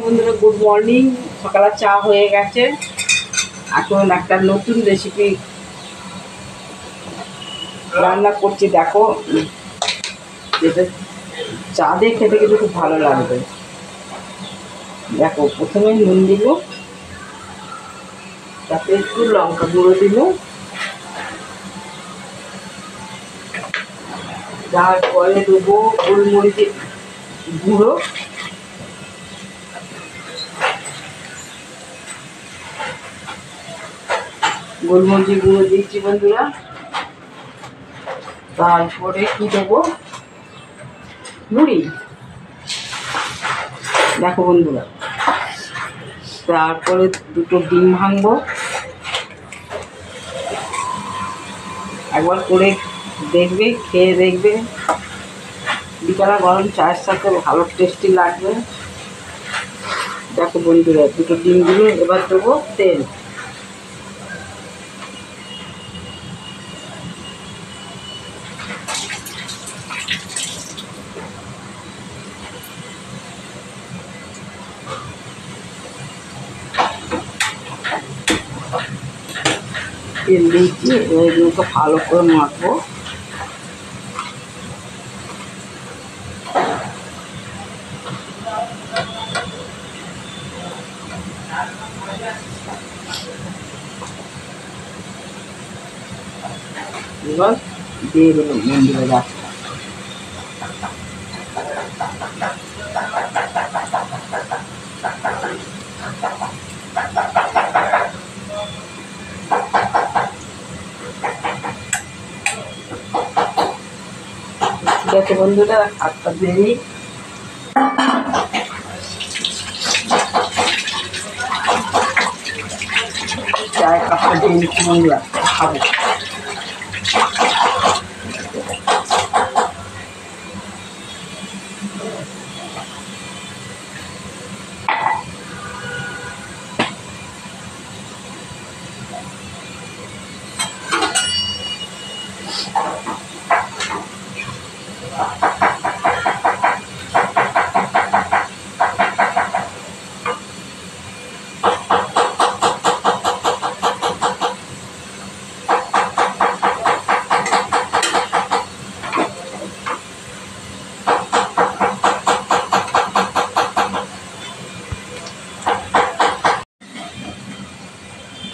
বন্ধুরা, good morning. সকালে চা হয়ে গেছে, এখন একটা নতুন রেসিপি রান্না করছি। দেখো, যেটা চা দিয়ে খেতে কিন্তু খুব ভালো লাগবে। দেখো, প্রথমে নুন দিব, তাতে একটু লঙ্কা গুঁড়ো দিব, তারপরে দেবো গোলমরিচের গুঁড়ো, গোলমরিচের গুঁড়ো দিচ্ছি বন্ধুরা। তারপরে কি দেবো, মুড়ি। দেখো বন্ধুরা, তারপরে দুটো ডিম ভাঙবো। একবার করে দেখবে, খেয়ে দেখবে, বিকালে গরম চায়ের সাথে ভালো টেস্টি লাগবে। দেখো বন্ধুরা, দুটো ডিমগুলো এবার দেবো তেল। তেল দিয়েছি, এগুলোকে ভালো করে মাখবো। এবার দিয়ে দেবো বন্ধুরা গাছটা। ঠিক আছে বন্ধুরা, হাতটা দিয়ে নিই। চায়ের কাপটা দিয়ে নিচ্ছি বন্ধুরা, খাবো।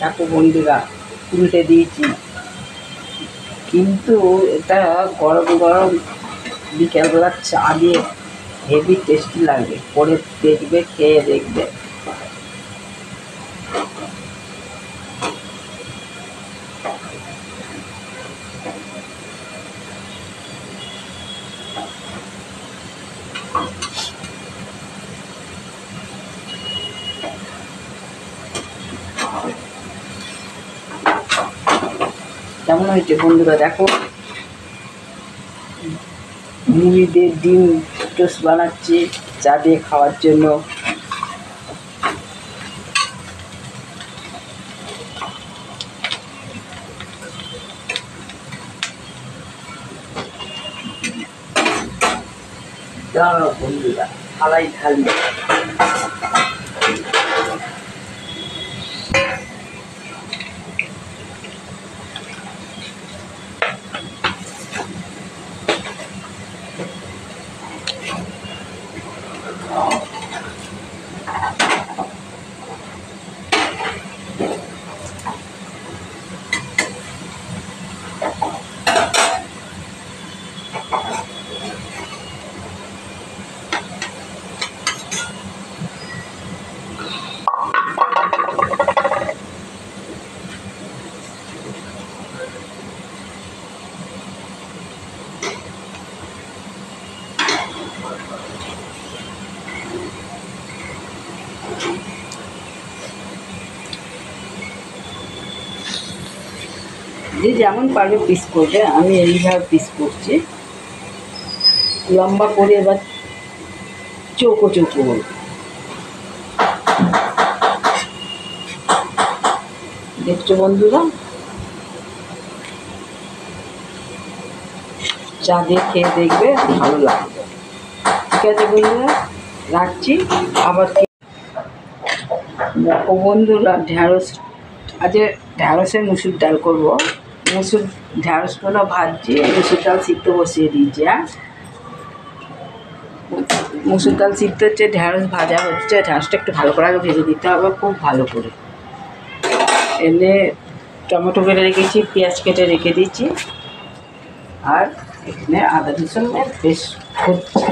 দেখো বন্ধুরা, উল্টে দিয়েছি, কিন্তু এটা গরম গরম বিকেলবেলা চা দিয়ে হেভি টেস্টি লাগবে। করে দেখবে, খেয়ে দেখবে। কেমন হয়েছে বন্ধুরা? দেখো, মুড়ি দিয়ে ডিম টোস্ট বানাচ্ছি চা দিয়ে খাওয়ার জন্য। দাঁড়াও বন্ধুরা, থালাই ঢালি। যে যেমন পারবে পিস করবে, আমি এইভাবে পিস করছি লম্বা করে। এবার চৌকো চৌকো দেখছো বন্ধুরা, চা দিয়ে খেয়ে দেখবে, ভালো লাগবে। ঠিক আছে বন্ধুরা, রাখছি। আবার দেখো বন্ধুরা, আজ ঢ্যাঁড়সের মুসুর ডাল করবো। ঢ্যাঁড়সগুলো ভাজছি, মুসুর ডাল সিদ্ধ বসিয়ে দিয়েছি। মুসুর ডাল সিদ্ধ হচ্ছে, ঢ্যাঁড়স ভাজা হচ্ছে। ঢ্যাঁড়সটা একটু ভালো করে আগে ভেজে দিতে হবে, খুব ভালো করে। এনে টমেটো কেটে রেখেছি, পেঁয়াজ কেটে রেখে দিয়েছি, আর এখানে আদা রসুনের পেস্ট হচ্ছে।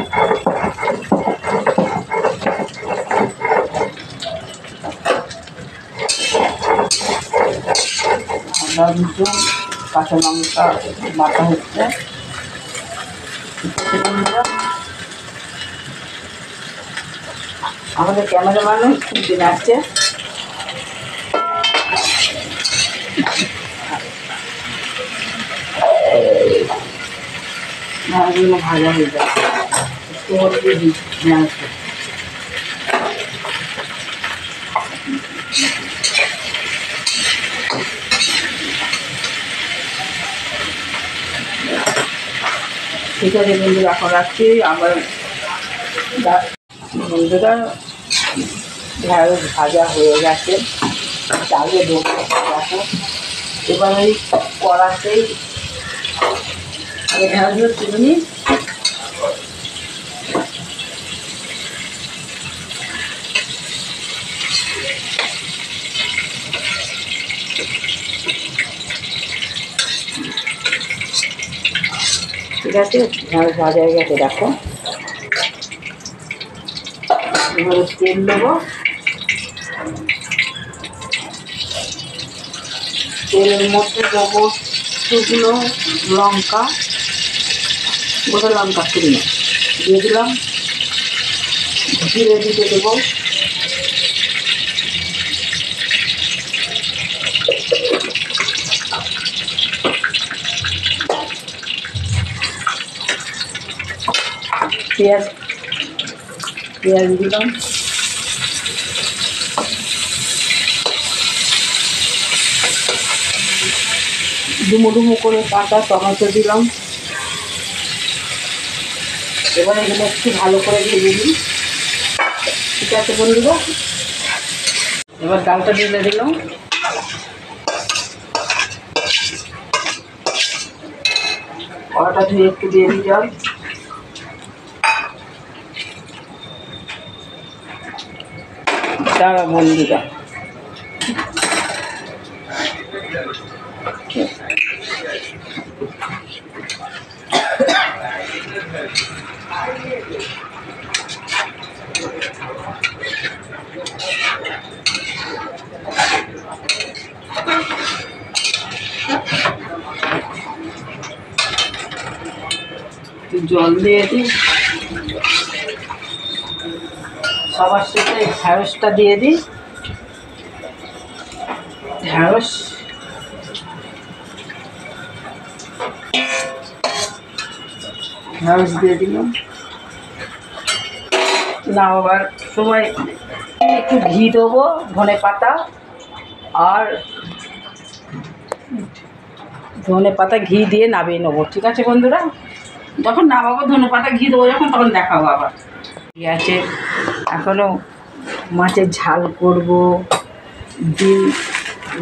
আদা রসুন কাঁচা লঙ্কা বাটা হচ্ছে। আমাদের ক্যামেরাম্যানও খুঁজতে যাচ্ছে। মাছগুলো ভাজা হয়ে যাচ্ছে, একটু হলুদ দিই। ঠিক আছে বন্ধুরা, এখন রাখছি। আবার বন্ধুরা, ঢ্যাঁড়স ভাজা হয়ে গেছে, চালে দেবো। দেখো, এবার ওই কড়াতেই ঢ্যাঁড়সগুলো তুলে নিই। ঠিক আছে, ঢ্যাঁড়স ভাজা হয়ে গেছে। দেখো, এবারে তেল দেবো। তেলের মধ্যে দেবো শুকনো লঙ্কা, গোটা লঙ্কা শুকনো দিয়ে দিলাম। জিরে দিতে দেবো, পেঁয়াজ দিলাম, ডুমো ডুমো করে কাঁচা টমেটো দিলাম। এবার এগুলো একটু ভালো করে ভেজে দিই। ঠিক আছে বন্ধুরা, এবার ডালটা ঢেলে দিলাম। কড়াটা ধুয়ে একটু দিয়ে দিই জল। দাঁড়া বন্ধুরা, জল দিয়ে দিই। সবার সাথে ঢ্যাঁড়সটা দিয়ে দিই। ঢ্যাঁড়স দিয়ে দিলাম। নামাবার সময় একটু ঘি দেবো, ধনে পাতা ঘি দিয়ে নামিয়ে নেবো। ঠিক আছে বন্ধুরা, যখন নামাবো ধনে পাতা ঘি দেবো যখন, তখন দেখাবো আবার। ঠিক আছে, এখনও মাছের ঝাল করব,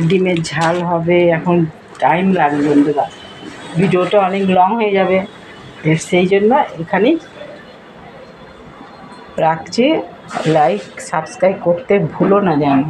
ডিমের ঝাল হবে। এখন টাইম লাগবে বন্ধুরা, ভিডিওটা অনেক লং হয়ে যাবে। সেই জন্য এখানেই রাখছি। লাইক সাবস্ক্রাইব করতে ভুলো না যেন।